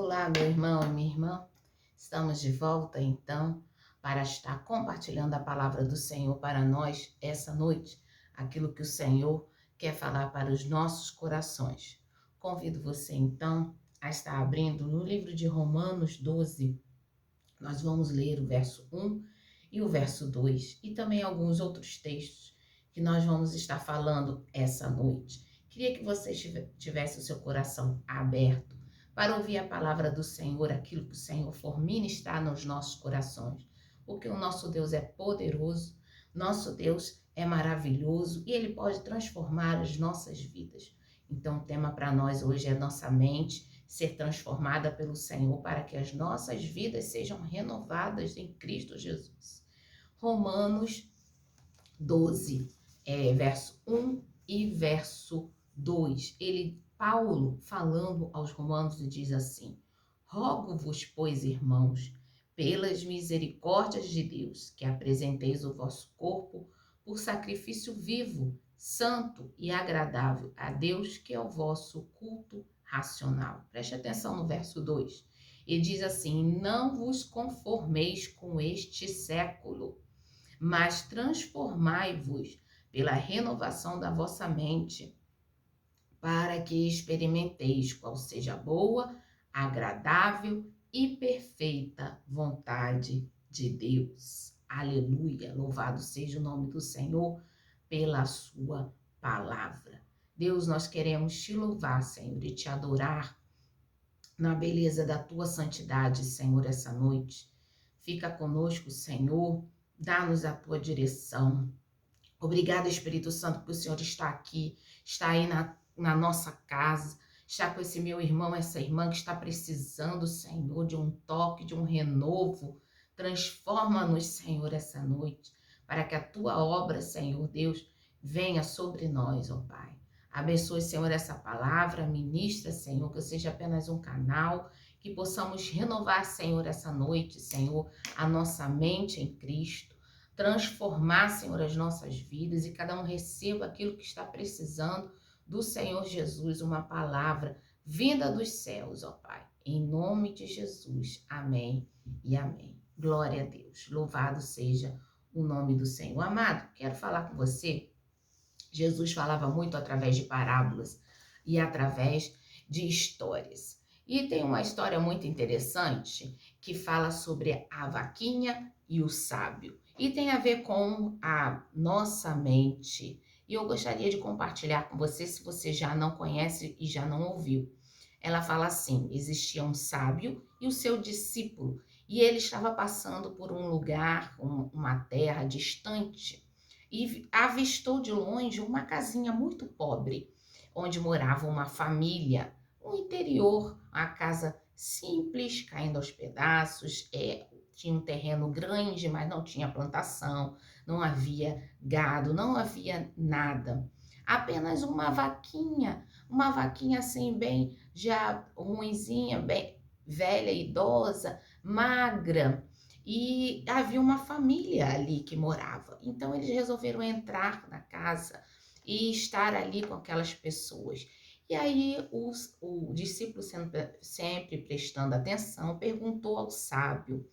Olá, meu irmão e minha irmã. Estamos de volta, então, para estar compartilhando a palavra do Senhor para nós essa noite, aquilo que o Senhor quer falar para os nossos corações. Convido você, então, a estar abrindo no livro de Romanos 12. Nós vamos ler o verso 1 e o verso 2 e também alguns outros textos que nós vamos estar falando essa noite. Queria que você tivesse o seu coração aberto para ouvir a palavra do Senhor, aquilo que o Senhor for ministrar nos nossos corações. Porque o nosso Deus é poderoso, nosso Deus é maravilhoso e Ele pode transformar as nossas vidas. Então, o tema para nós hoje é nossa mente ser transformada pelo Senhor para que as nossas vidas sejam renovadas em Cristo Jesus. Romanos 12, verso 1 e verso 2. Paulo, falando aos romanos, diz assim: Rogo-vos, pois, irmãos, pelas misericórdias de Deus, que apresenteis o vosso corpo por sacrifício vivo, santo e agradável a Deus, que é o vosso culto racional. Preste atenção no verso 2. Ele diz assim: não vos conformeis com este século, mas transformai-vos pela renovação da vossa mente, para que experimenteis qual seja a boa, agradável e perfeita vontade de Deus. Aleluia! Louvado seja o nome do Senhor pela sua palavra. Deus, nós queremos te louvar, Senhor, e te adorar na beleza da tua santidade, Senhor, essa noite. Fica conosco, Senhor, dá-nos a tua direção. Obrigada, Espírito Santo, por o Senhor estar aqui, está aí na nossa casa, está com esse meu irmão, essa irmã que está precisando, Senhor, de um toque, de um renovo. Transforma-nos, Senhor, essa noite, para que a tua obra, Senhor Deus, venha sobre nós, ó Pai. Abençoe, Senhor, essa palavra, ministra, Senhor, que eu seja apenas um canal, que possamos renovar, Senhor, essa noite, Senhor, a nossa mente em Cristo, transformar, Senhor, as nossas vidas e cada um receba aquilo que está precisando do Senhor Jesus, uma palavra vinda dos céus, ó Pai. Em nome de Jesus, amém e amém. Glória a Deus, louvado seja o nome do Senhor. Amado, quero falar com você. Jesus falava muito através de parábolas e através de histórias. E tem uma história muito interessante que fala sobre a vaquinha e o sábio. E tem a ver com a nossa mente. E eu gostaria de compartilhar com você, se você já não conhece e já não ouviu. Ela fala assim: existia um sábio e o seu discípulo, e ele estava passando por um lugar, uma terra distante, e avistou de longe uma casinha muito pobre, onde morava uma família, no interior, uma casa simples, caindo aos pedaços, tinha um terreno grande, mas não tinha plantação, não havia gado, não havia nada. Apenas uma vaquinha assim, bem já ruinzinha, bem velha, idosa, magra. E havia uma família ali que morava. Então eles resolveram entrar na casa e estar ali com aquelas pessoas. E aí o discípulo, sempre prestando atenção, perguntou ao sábio: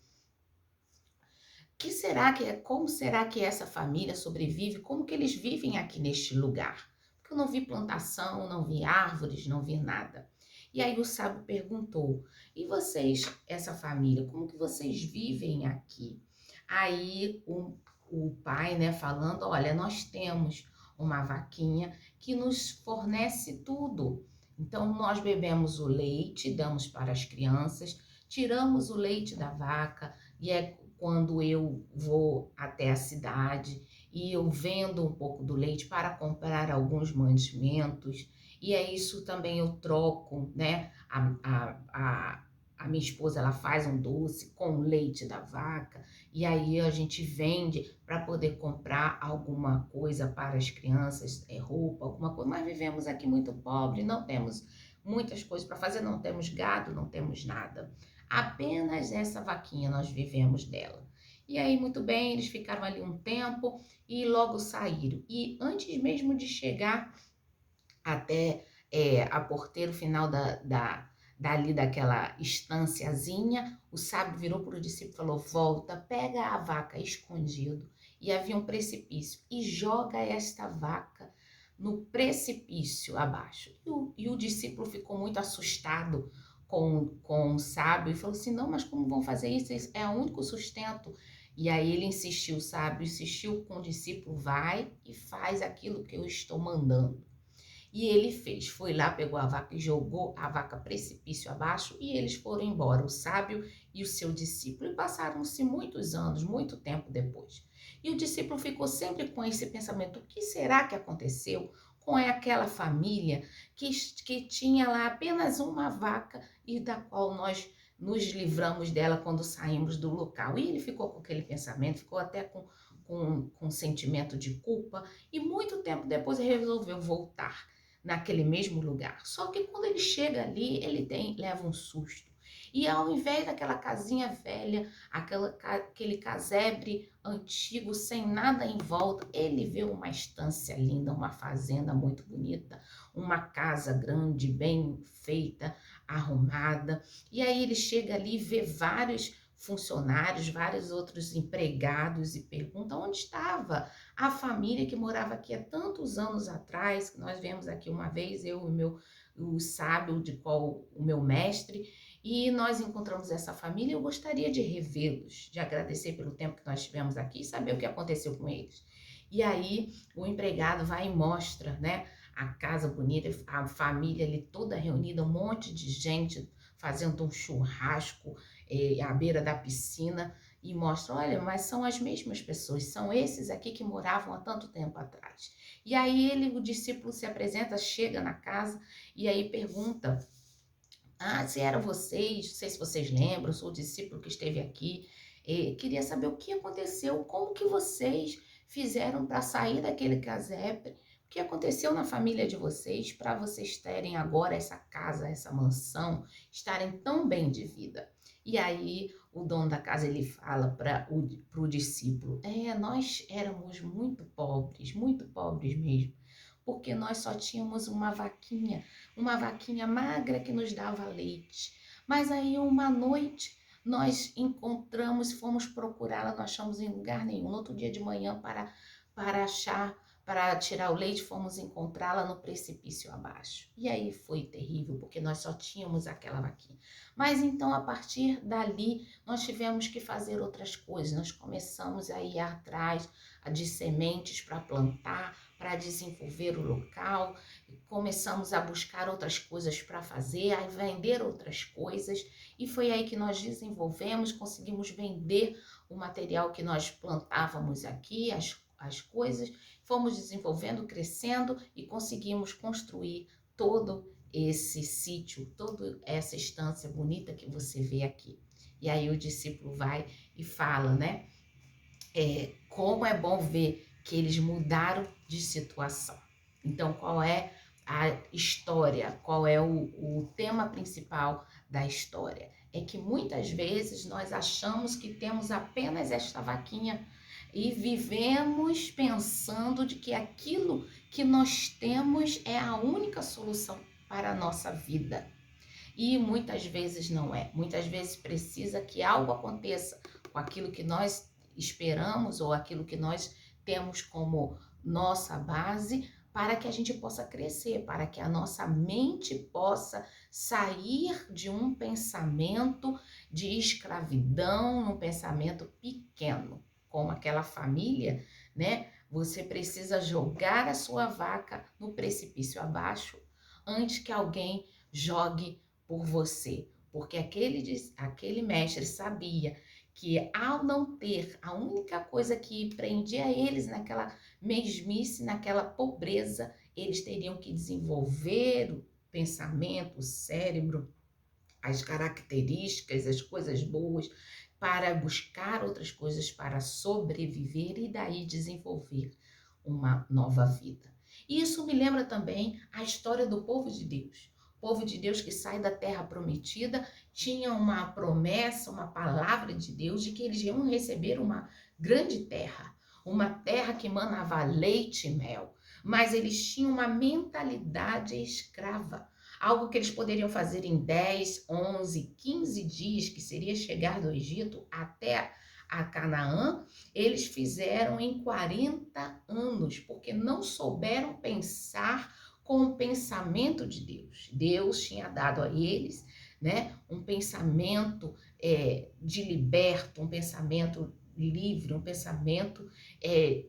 como será que essa família sobrevive? Como que eles vivem aqui neste lugar? Porque eu não vi plantação, não vi árvores, não vi nada. E aí o sábio perguntou: e vocês, essa família, como que vocês vivem aqui? Aí o pai, né, falando: olha, nós temos uma vaquinha que nos fornece tudo. Então nós bebemos o leite, damos para as crianças, tiramos o leite da vaca, e é quando eu vou até a cidade e eu vendo um pouco do leite para comprar alguns mantimentos, e é isso também eu troco, né? A minha esposa, ela faz um doce com o leite da vaca, e aí a gente vende para poder comprar alguma coisa para as crianças, roupa, alguma coisa, mas vivemos aqui muito pobre, não temos muitas coisas para fazer, não temos gado, não temos nada. Apenas essa vaquinha nós vivemos dela. E aí, muito bem, eles ficaram ali um tempo e logo saíram. E antes mesmo de chegar até a porteira final dali daquela estânciazinha, o sábio virou para o discípulo e falou: volta, pega a vaca escondido, e havia um precipício, e joga esta vaca no precipício abaixo. E o discípulo ficou muito assustado com o sábio e falou assim: não, mas como vão fazer isso? Isso é o único sustento. E aí ele insistiu, o sábio insistiu com o discípulo: vai e faz aquilo que eu estou mandando. E ele fez, foi lá, pegou a vaca e jogou a vaca precipício abaixo, e eles foram embora, o sábio e o seu discípulo. E passaram-se muitos anos, muito tempo depois. E o discípulo ficou sempre com esse pensamento: o que será que aconteceu com aquela família que tinha lá apenas uma vaca e da qual nós nos livramos dela quando saímos do local? E ele ficou com aquele pensamento, ficou até com um sentimento de culpa, e muito tempo depois ele resolveu voltar naquele mesmo lugar. Só que quando ele chega ali, leva um susto. E ao invés daquela casinha velha, aquele casebre antigo, sem nada em volta, ele vê uma estância linda, uma fazenda muito bonita, uma casa grande, bem feita, arrumada. E aí ele chega ali e vê vários funcionários, vários outros empregados, e pergunta onde estava a família que morava aqui há tantos anos atrás, que nós viemos aqui uma vez, eu e o sábio, de qual o meu mestre, e nós encontramos essa família. Eu gostaria de revê-los, de agradecer pelo tempo que nós tivemos aqui e saber o que aconteceu com eles. E aí o empregado vai e mostra, né, a casa bonita, a família ali toda reunida, um monte de gente fazendo um churrasco à beira da piscina, e mostra: olha, mas são as mesmas pessoas, são esses aqui que moravam há tanto tempo atrás. E aí o discípulo se apresenta, chega na casa e aí pergunta: ah, se eram vocês, não sei se vocês lembram, sou o discípulo que esteve aqui, queria saber o que aconteceu, como que vocês fizeram para sair daquele casebre, o que aconteceu na família de vocês para vocês terem agora essa casa, essa mansão, estarem tão bem de vida. E aí o dono da casa, ele fala para o discípulo: nós éramos muito pobres mesmo, porque nós só tínhamos uma vaquinha magra que nos dava leite. Mas aí uma noite nós encontramos, fomos procurá-la, não achamos em lugar nenhum. No outro dia de manhã, para tirar o leite, fomos encontrá-la no precipício abaixo. E aí foi terrível, porque nós só tínhamos aquela vaquinha. Mas então, a partir dali, nós tivemos que fazer outras coisas. Nós começamos a ir atrás de sementes para plantar, para desenvolver o local. Começamos a buscar outras coisas para fazer, a vender outras coisas. E foi aí que nós desenvolvemos, conseguimos vender o material que nós plantávamos aqui, as coisas, fomos desenvolvendo, crescendo, e conseguimos construir todo esse sítio, toda essa estância bonita que você vê aqui. E aí o discípulo vai e fala, né? Como é bom ver que eles mudaram de situação. Então, qual é a história? Qual é o tema principal da história? É que muitas vezes nós achamos que temos apenas esta vaquinha e vivemos pensando de que aquilo que nós temos é a única solução para a nossa vida. E muitas vezes não é. Muitas vezes precisa que algo aconteça com aquilo que nós esperamos ou aquilo que nós temos como nossa base, para que a gente possa crescer, para que a nossa mente possa sair de um pensamento de escravidão, num pensamento pequeno, como aquela família, né? Você precisa jogar a sua vaca no precipício abaixo antes que alguém jogue por você, porque aquele mestre sabia que, ao não ter a única coisa que prendia eles naquela mesmice, naquela pobreza, eles teriam que desenvolver o pensamento, o cérebro, as características, as coisas boas, para buscar outras coisas para sobreviver e daí desenvolver uma nova vida. E isso me lembra também a história do povo de Deus. O povo de Deus que sai da terra prometida tinha uma promessa, uma palavra de Deus de que eles iam receber uma grande terra, uma terra que manava leite e mel, mas eles tinham uma mentalidade escrava. algo que eles poderiam fazer em 10, 11, 15 dias, que seria chegar do Egito até a Canaã, eles fizeram em 40 anos, porque não souberam pensar com o pensamento de Deus. Deus tinha dado a eles, né, um pensamento de liberto, um pensamento livre, um pensamento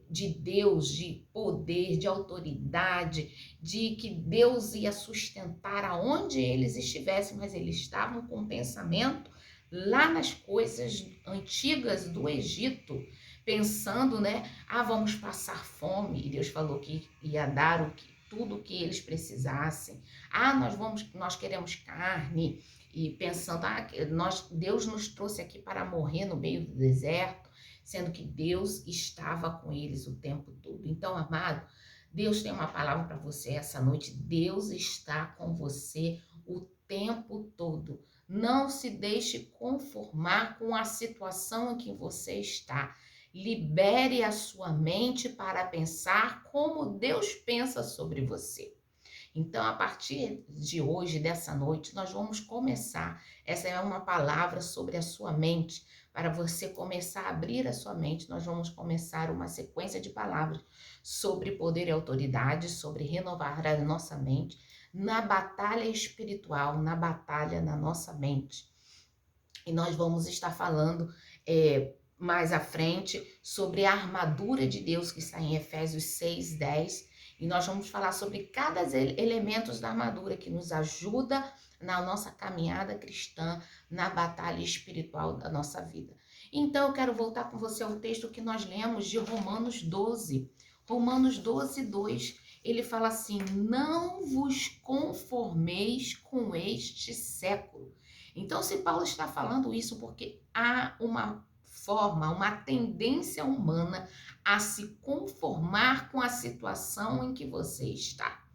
de Deus, de poder, de autoridade, de que Deus ia sustentar aonde eles estivessem, mas eles estavam com um pensamento lá nas coisas antigas do Egito, pensando, né, vamos passar fome, e Deus falou que ia dar tudo o que eles precisassem. Nós queremos carne, e pensando, Deus nos trouxe aqui para morrer no meio do deserto, sendo que Deus estava com eles o tempo todo. Então, amado, Deus tem uma palavra para você essa noite. Deus está com você o tempo todo. Não se deixe conformar com a situação em que você está. Libere a sua mente para pensar como Deus pensa sobre você. Então, a partir de hoje, dessa noite, nós vamos começar. Essa é uma palavra sobre a sua mente, para você começar a abrir a sua mente. Nós vamos começar uma sequência de palavras sobre poder e autoridade, sobre renovar a nossa mente, na batalha espiritual, na batalha na nossa mente. E nós vamos estar falando mais à frente sobre a armadura de Deus, que está em Efésios 6:10. E nós vamos falar sobre cada elemento da armadura que nos ajuda na nossa caminhada cristã, na batalha espiritual da nossa vida. Então, eu quero voltar com você ao texto que nós lemos de Romanos 12. Romanos 12:2, ele fala assim: não vos conformeis com este século. Então, se Paulo está falando isso porque há uma forma, uma tendência humana a se conformar com a situação em que você está.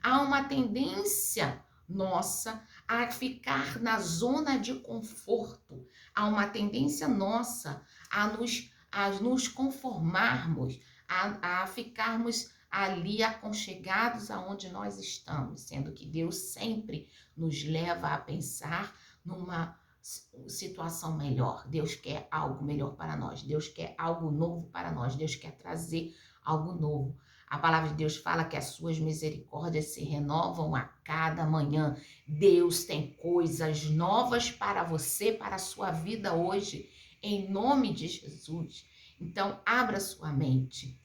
Há uma tendência nossa a ficar na zona de conforto. Há uma tendência nossa a nos conformarmos, a ficarmos ali aconchegados aonde nós estamos, sendo que Deus sempre nos leva a pensar numa situação melhor. Deus quer algo melhor para nós. Deus quer algo novo para nós. Deus quer trazer algo novo. A palavra de Deus fala que as suas misericórdias se renovam a cada manhã. Deus tem coisas novas para você, para a sua vida hoje, em nome de Jesus. Então, abra sua mente.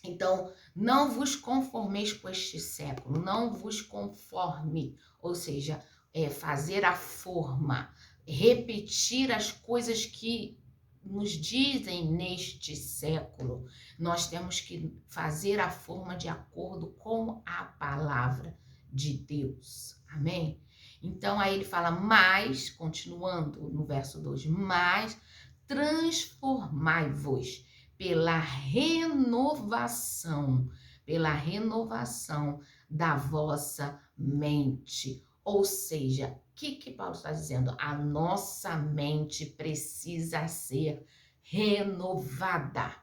Então, não vos conformeis com este século, não vos conforme, ou seja, fazer a forma, repetir as coisas que nos dizem neste século. Nós temos que fazer a forma de acordo com a palavra de Deus. Amém? Então, aí ele fala, mas, continuando no verso 2, mas transformai-vos pela renovação da vossa mente. Ou seja, o que Paulo está dizendo? A nossa mente precisa ser renovada.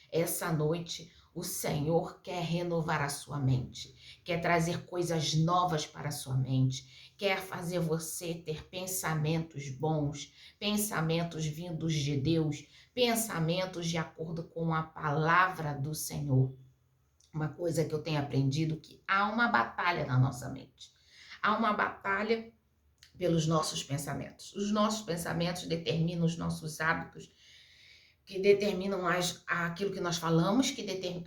Essa noite, o Senhor quer renovar a sua mente, quer trazer coisas novas para a sua mente, quer fazer você ter pensamentos bons, pensamentos vindos de Deus, pensamentos de acordo com a palavra do Senhor. Uma coisa que eu tenho aprendido, que há uma batalha na nossa mente. Há uma batalha pelos nossos pensamentos. Os nossos pensamentos determinam os nossos hábitos, que determinam aquilo que nós falamos,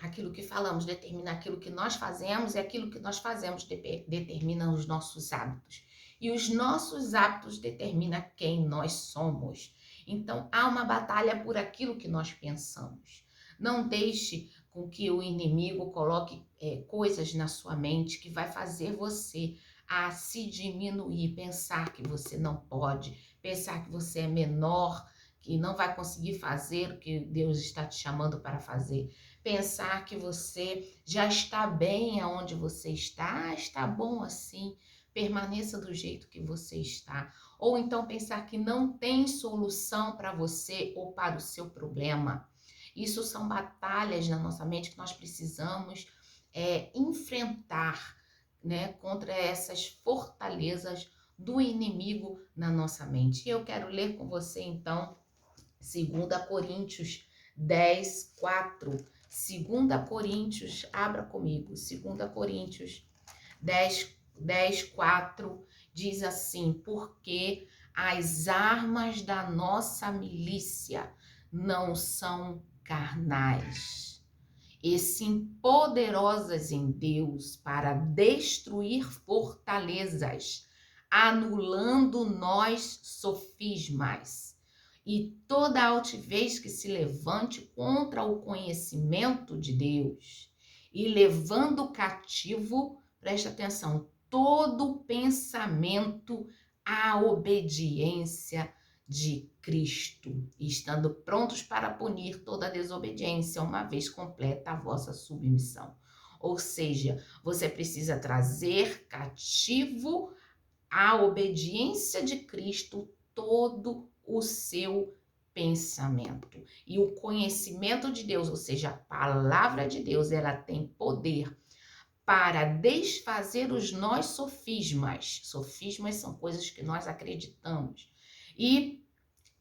aquilo que falamos determina aquilo que nós fazemos, e aquilo que nós fazemos determina os nossos hábitos. E os nossos hábitos determinam quem nós somos. Então, há uma batalha por aquilo que nós pensamos. Não deixe com que o inimigo coloque coisas na sua mente que vai fazer você a se diminuir, pensar que você não pode, pensar que você é menor, que não vai conseguir fazer o que Deus está te chamando para fazer. Pensar que você já está bem aonde você está, está bom assim, permaneça do jeito que você está. Ou então pensar que não tem solução para você ou para o seu problema. Isso são batalhas na nossa mente que nós precisamos enfrentar né, contra essas fortalezas do inimigo na nossa mente. E eu quero ler com você, então, 2 Coríntios 10, 4. 2 Coríntios, abra comigo, 2 Coríntios 10, 4, diz assim: porque as armas da nossa milícia não são carnais, e sim poderosas em Deus para destruir fortalezas, anulando nós sofismas e toda altivez que se levante contra o conhecimento de Deus, e levando cativo, preste atenção, todo pensamento à obediência de Cristo, estando prontos para punir toda desobediência, uma vez completa a vossa submissão. Ou seja, você precisa trazer cativo à obediência de Cristo todo o seu pensamento. E o conhecimento de Deus, ou seja, a palavra de Deus, ela tem poder para desfazer os nós sofismas. Sofismas são coisas que nós acreditamos. E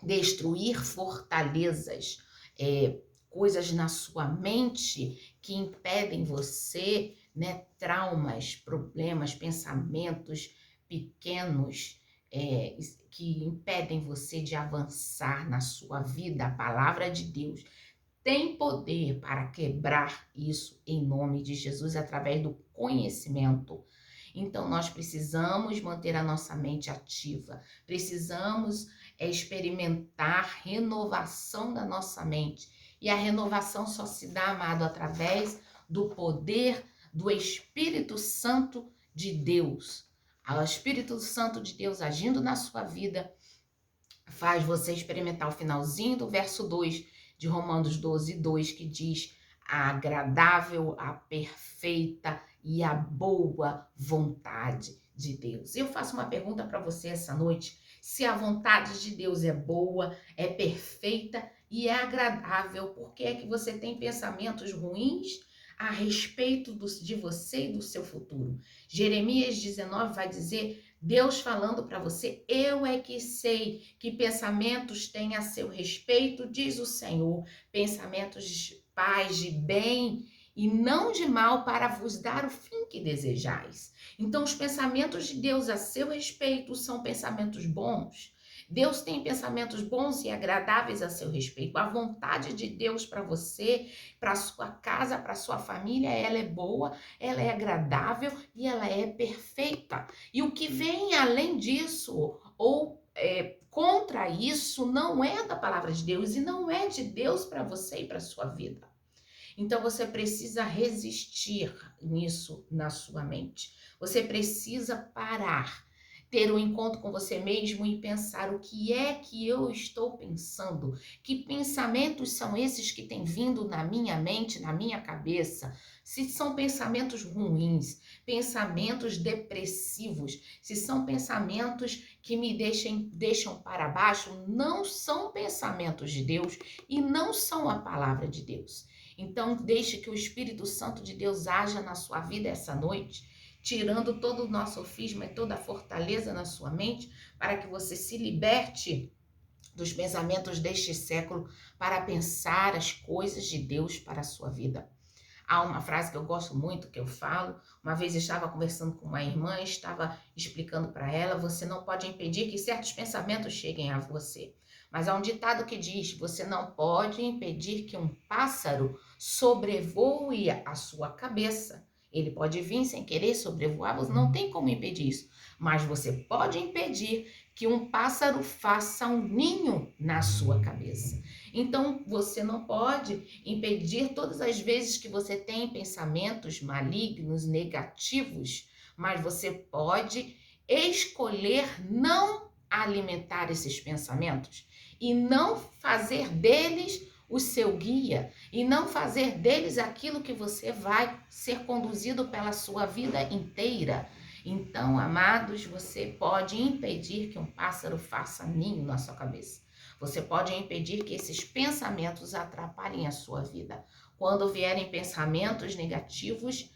destruir fortalezas, coisas na sua mente que impedem você, né, traumas, problemas, pensamentos pequenos, que impedem você de avançar na sua vida. A palavra de Deus tem poder para quebrar isso em nome de Jesus através do conhecimento. Então, nós precisamos manter a nossa mente ativa, precisamos experimentar renovação da nossa mente. E a renovação só se dá, amado, através do poder do Espírito Santo de Deus. O Espírito Santo de Deus agindo na sua vida faz você experimentar o finalzinho do verso 2 de Romanos 12, 2, que diz: a agradável, a perfeita e a boa vontade de Deus. Eu faço uma pergunta para você essa noite: se a vontade de Deus é boa, é perfeita e é agradável, por que é que você tem pensamentos ruins a respeito de você e do seu futuro? Jeremias 19 vai dizer, Deus falando para você: eu é que sei que pensamentos têm a seu respeito, diz o Senhor, pensamentos de paz, de bem e não de mal, para vos dar o fim que desejais. Então, os pensamentos de Deus a seu respeito são pensamentos bons. Deus tem pensamentos bons e agradáveis a seu respeito. A vontade de Deus para você, para sua casa, para sua família, ela é boa, ela é agradável e ela é perfeita. E o que vem além disso, ou contra isso, não é da palavra de Deus e não é de Deus para você e para sua vida. Então você precisa resistir nisso na sua mente. Você precisa parar, ter um encontro com você mesmo e pensar: o que é que eu estou pensando? Que pensamentos são esses que têm vindo na minha mente, na minha cabeça? Se são pensamentos ruins, pensamentos depressivos, se são pensamentos que me deixam para baixo, não são pensamentos de Deus e não são a palavra de Deus. Então, deixe que o Espírito Santo de Deus haja na sua vida essa noite, tirando todo o nosso sofisma e toda a fortaleza na sua mente, para que você se liberte dos pensamentos deste século para pensar as coisas de Deus para a sua vida. Há uma frase que eu gosto muito, que eu falo. Uma vez eu estava conversando com uma irmã, estava explicando para ela: você não pode impedir que certos pensamentos cheguem a você. Mas há um ditado que diz: você não pode impedir que um pássaro sobrevoe a sua cabeça. Ele pode vir sem querer sobrevoar, você não tem como impedir isso. Mas você pode impedir que um pássaro faça um ninho na sua cabeça. Então, você não pode impedir todas as vezes que você tem pensamentos malignos, negativos, mas você pode escolher não alimentar esses pensamentos e não fazer deles o seu guia e não fazer deles aquilo que você vai ser conduzido pela sua vida inteira. Então, amados, você pode impedir que um pássaro faça ninho na sua cabeça. Você pode impedir que esses pensamentos atrapalhem a sua vida. Quando vierem pensamentos negativos,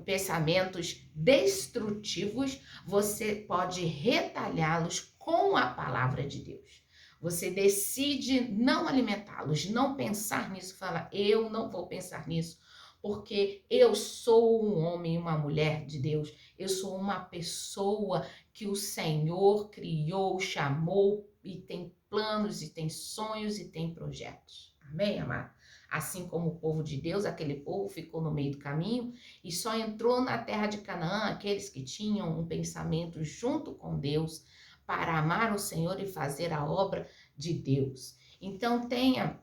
pensamentos destrutivos, você pode retalhá-los com a palavra de Deus. Você decide não alimentá-los, não pensar nisso, fala, eu não vou pensar nisso, porque eu sou um homem e uma mulher de Deus, eu sou uma pessoa que o Senhor criou, chamou e tem planos e tem sonhos e tem projetos. Amém, amado? Assim como o povo de Deus, aquele povo ficou no meio do caminho e só entrou na terra de Canaã aqueles que tinham um pensamento junto com Deus para amar o Senhor e fazer a obra de Deus. Então tenha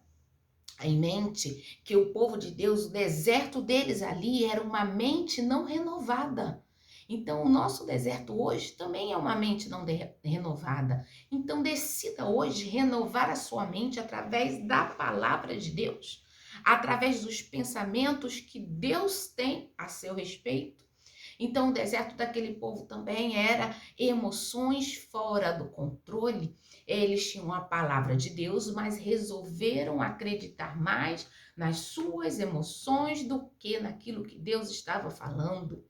em mente que o povo de Deus, o deserto deles ali era uma mente não renovada. Então, o nosso deserto hoje também é uma mente não renovada. Então, decida hoje renovar a sua mente através da palavra de Deus, através dos pensamentos que Deus tem a seu respeito. Então, o deserto daquele povo também era emoções fora do controle. Eles tinham a palavra de Deus, mas resolveram acreditar mais nas suas emoções do que naquilo que Deus estava falando.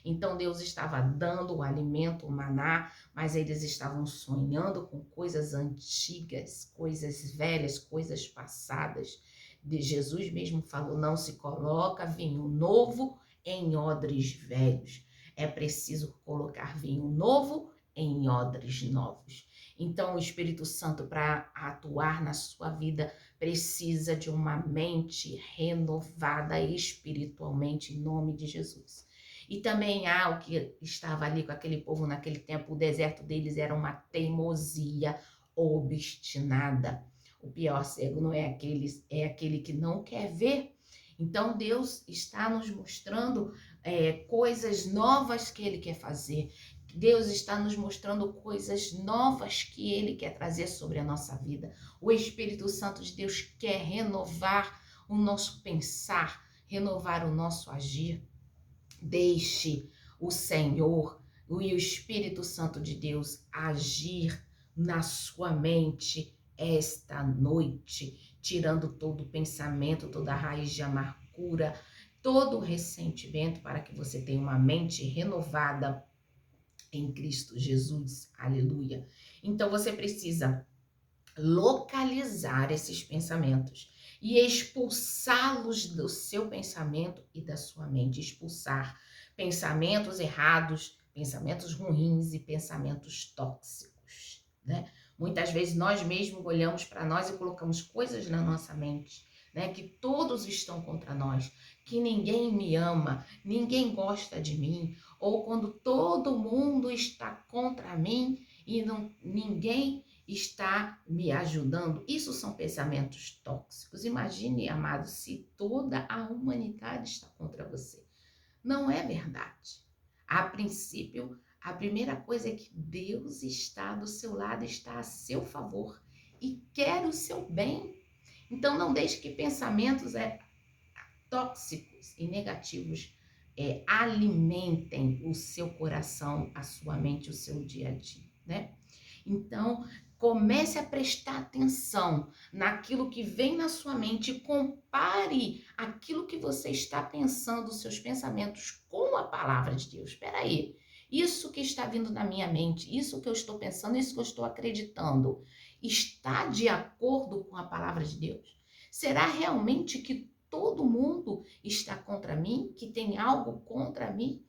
Então, Deus estava dando o alimento, o maná, mas eles estavam sonhando com coisas antigas, coisas velhas, coisas passadas. Jesus mesmo falou, não se coloca vinho novo em odres velhos. É preciso colocar vinho novo em odres novos. Então, o Espírito Santo, para atuar na sua vida, precisa de uma mente renovada espiritualmente, em nome de Jesus. E também há o que estava ali com aquele povo naquele tempo, o deserto deles era uma teimosia obstinada. O pior cego não é aquele que não quer ver. Então, Deus está nos mostrando coisas novas que Ele quer fazer. Deus está nos mostrando coisas novas que Ele quer trazer sobre a nossa vida. O Espírito Santo de Deus quer renovar o nosso pensar, renovar o nosso agir. Deixe o Senhor e o Espírito Santo de Deus agir na sua mente esta noite, tirando todo o pensamento, toda a raiz de amargura, todo o ressentimento, para que você tenha uma mente renovada em Cristo Jesus. Aleluia. Então você precisa localizar esses pensamentos e expulsá-los do seu pensamento e da sua mente. Expulsar pensamentos errados, pensamentos ruins e pensamentos tóxicos, né? Muitas vezes nós mesmos olhamos para nós e colocamos coisas na nossa mente, né? Que todos estão contra nós, que ninguém me ama, ninguém gosta de mim, ou quando todo mundo está contra mim e ninguém está me ajudando. Isso são pensamentos tóxicos. Imagine, amado, se toda a humanidade está contra você. Não é verdade. A princípio, a primeira coisa é que Deus está do seu lado, está a seu favor e quer o seu bem. Então, não deixe que pensamentos tóxicos e negativos alimentem o seu coração, a sua mente, o seu dia a dia, né? Então, comece a prestar atenção naquilo que vem na sua mente e compare aquilo que você está pensando, os seus pensamentos, com a palavra de Deus. Espera aí, isso que está vindo na minha mente, isso que eu estou pensando, isso que eu estou acreditando, está de acordo com a palavra de Deus? Será realmente que todo mundo está contra mim, que tem algo contra mim?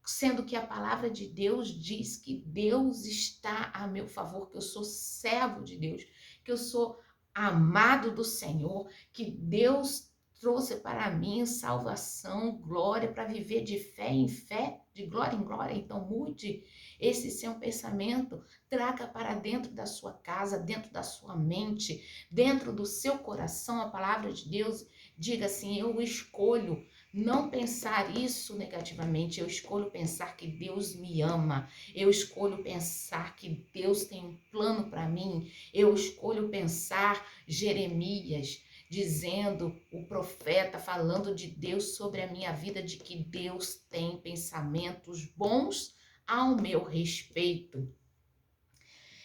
Sendo que a palavra de Deus diz que Deus está a meu favor, que eu sou servo de Deus, que eu sou amado do Senhor, que Deus trouxe para mim salvação, glória, para viver de fé em fé, de glória em glória. Então mude esse seu pensamento, traga para dentro da sua casa, dentro da sua mente, dentro do seu coração a palavra de Deus. Diga assim, eu escolho não pensar isso negativamente, eu escolho pensar que Deus me ama, eu escolho pensar que Deus tem um plano para mim, eu escolho pensar Jeremias dizendo, o profeta falando de Deus sobre a minha vida, de que Deus tem pensamentos bons ao meu respeito.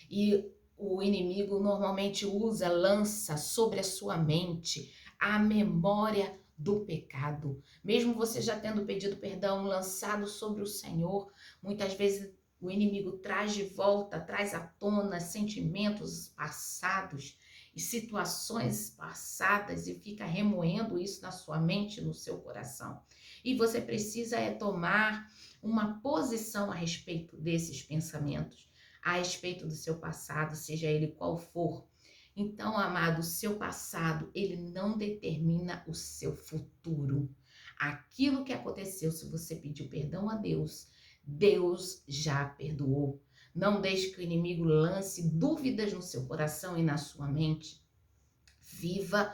E o inimigo normalmente lança sobre a sua mente a memória do pecado. Mesmo você já tendo pedido perdão, lançado sobre o Senhor, muitas vezes o inimigo traz de volta, traz à tona sentimentos passados e situações passadas e fica remoendo isso na sua mente, no seu coração. E você precisa tomar uma posição a respeito desses pensamentos, a respeito do seu passado, seja ele qual for. Então, amado, o seu passado, ele não determina o seu futuro. Aquilo que aconteceu, se você pediu perdão a Deus, Deus já perdoou. Não deixe que o inimigo lance dúvidas no seu coração e na sua mente. Viva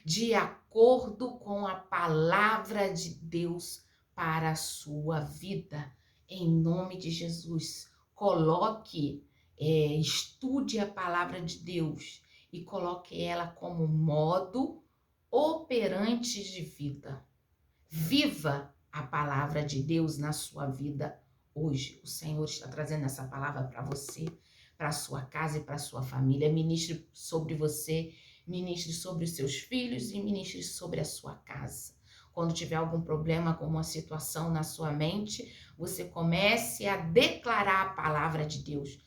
de acordo com a palavra de Deus para a sua vida. Em nome de Jesus, estude a palavra de Deus e coloque ela como modo operante de vida. Viva a palavra de Deus na sua vida hoje. O Senhor está trazendo essa palavra para você, para a sua casa e para a sua família. Ministre sobre você, ministre sobre os seus filhos e ministre sobre a sua casa. Quando tiver algum problema com uma situação na sua mente, você comece a declarar a palavra de Deus.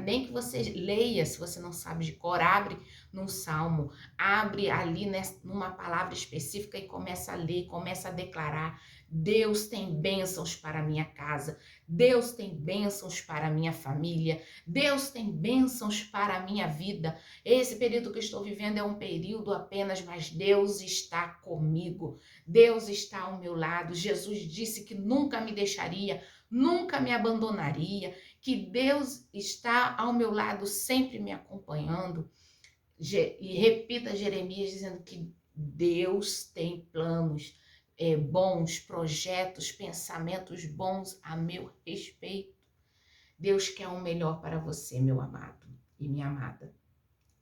Nem que você leia, se você não sabe de cor, abre num salmo, abre ali numa palavra específica e começa a ler, começa a declarar. Deus tem bênçãos para a minha casa, Deus tem bênçãos para a minha família, Deus tem bênçãos para a minha vida. Esse período que eu estou vivendo é um período apenas, mas Deus está comigo, Deus está ao meu lado. Jesus disse que nunca me deixaria, nunca me abandonaria, que Deus está ao meu lado, sempre me acompanhando. E repita Jeremias dizendo que Deus tem planos bons, projetos, pensamentos bons a meu respeito. Deus quer o melhor para você, meu amado e minha amada.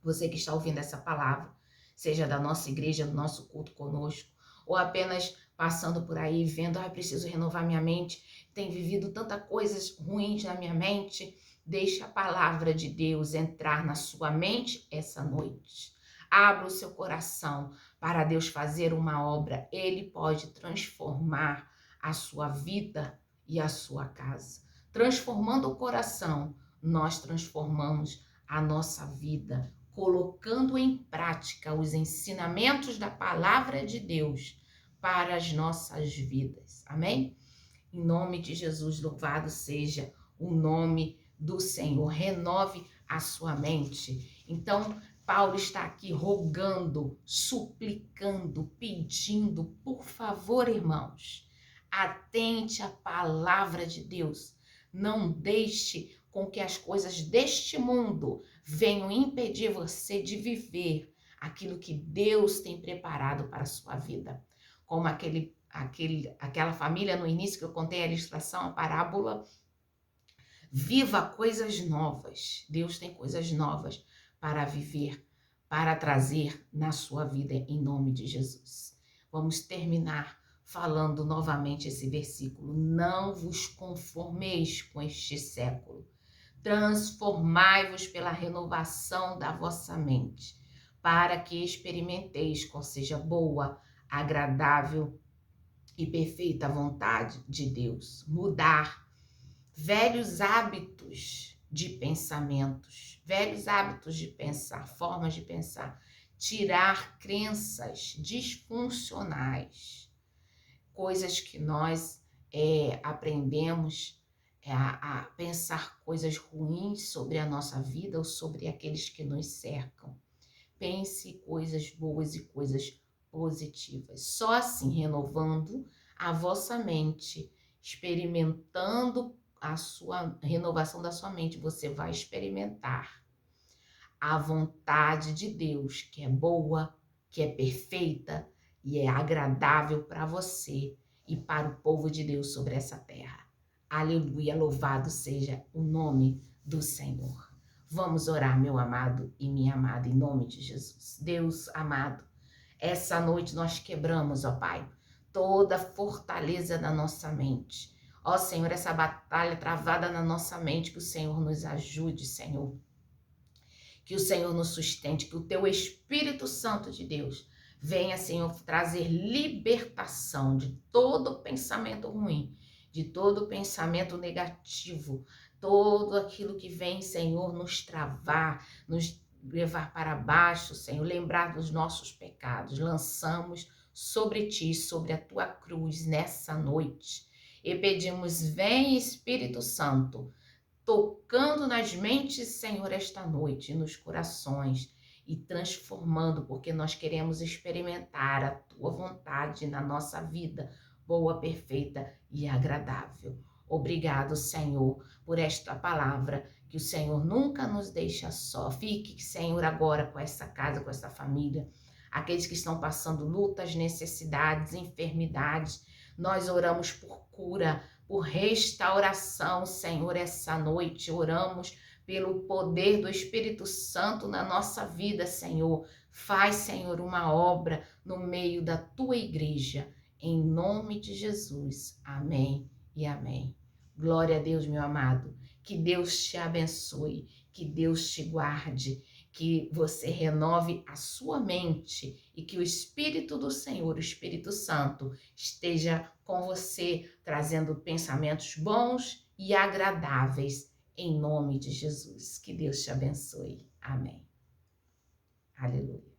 Você que está ouvindo essa palavra, seja da nossa igreja, do nosso culto conosco, ou apenas passando por aí vendo, preciso renovar minha mente, tem vivido tantas coisas ruins na minha mente. Deixe a palavra de Deus entrar na sua mente essa noite. Abra o seu coração para Deus fazer uma obra. Ele pode transformar a sua vida e a sua casa. Transformando o coração, nós transformamos a nossa vida, colocando em prática os ensinamentos da palavra de Deus para as nossas vidas. Amém? Em nome de Jesus, louvado seja o nome do Senhor. Renove a sua mente. Então, Paulo está aqui rogando, suplicando, pedindo, por favor, irmãos, atente à palavra de Deus. Não deixe com que as coisas deste mundo venham impedir você de viver aquilo que Deus tem preparado para a sua vida. Como aquela família no início que eu contei a ilustração, a parábola. Viva coisas novas. Deus tem coisas novas para viver, para trazer na sua vida em nome de Jesus. Vamos terminar falando novamente esse versículo. Não vos conformeis com este século. Transformai-vos pela renovação da vossa mente, para que experimenteis qual seja boa, agradável e perfeita vontade de Deus. Mudar velhos hábitos de pensamentos, velhos hábitos de pensar, formas de pensar. Tirar crenças disfuncionais, coisas que nós aprendemos a pensar coisas ruins sobre a nossa vida ou sobre aqueles que nos cercam. Pense coisas boas e coisas positivas. Só assim, renovando a vossa mente, experimentando a sua renovação da sua mente, você vai experimentar a vontade de Deus, que é boa, que é perfeita e é agradável para você e para o povo de Deus sobre essa terra. Aleluia, louvado seja o nome do Senhor. Vamos orar, meu amado e minha amada, em nome de Jesus. Deus amado, essa noite nós quebramos, ó Pai, toda fortaleza da nossa mente. Ó Senhor, essa batalha travada na nossa mente, que o Senhor nos ajude, Senhor. Que o Senhor nos sustente, que o Teu Espírito Santo de Deus Venha, Senhor, trazer libertação de todo pensamento ruim, de todo pensamento negativo, todo aquilo que vem, Senhor, nos travar, nos levar para baixo, Senhor, lembrar dos nossos pecados. Lançamos sobre ti, sobre a tua cruz nessa noite. E pedimos, vem Espírito Santo, tocando nas mentes, Senhor, esta noite, nos corações e transformando, porque nós queremos experimentar a tua vontade na nossa vida, boa, perfeita e agradável. Obrigado, Senhor, por esta palavra, que o Senhor nunca nos deixa só. Fique, Senhor, agora com essa casa, com essa família, aqueles que estão passando lutas, necessidades, enfermidades. Nós oramos por cura, por restauração, Senhor, essa noite. Oramos pelo poder do Espírito Santo na nossa vida, Senhor. Faz, Senhor, uma obra no meio da tua igreja, em nome de Jesus. Amém e amém. Glória a Deus, meu amado. Que Deus te abençoe, que Deus te guarde, que você renove a sua mente e que o Espírito do Senhor, o Espírito Santo, esteja com você, trazendo pensamentos bons e agradáveis, em nome de Jesus. Que Deus te abençoe. Amém. Aleluia.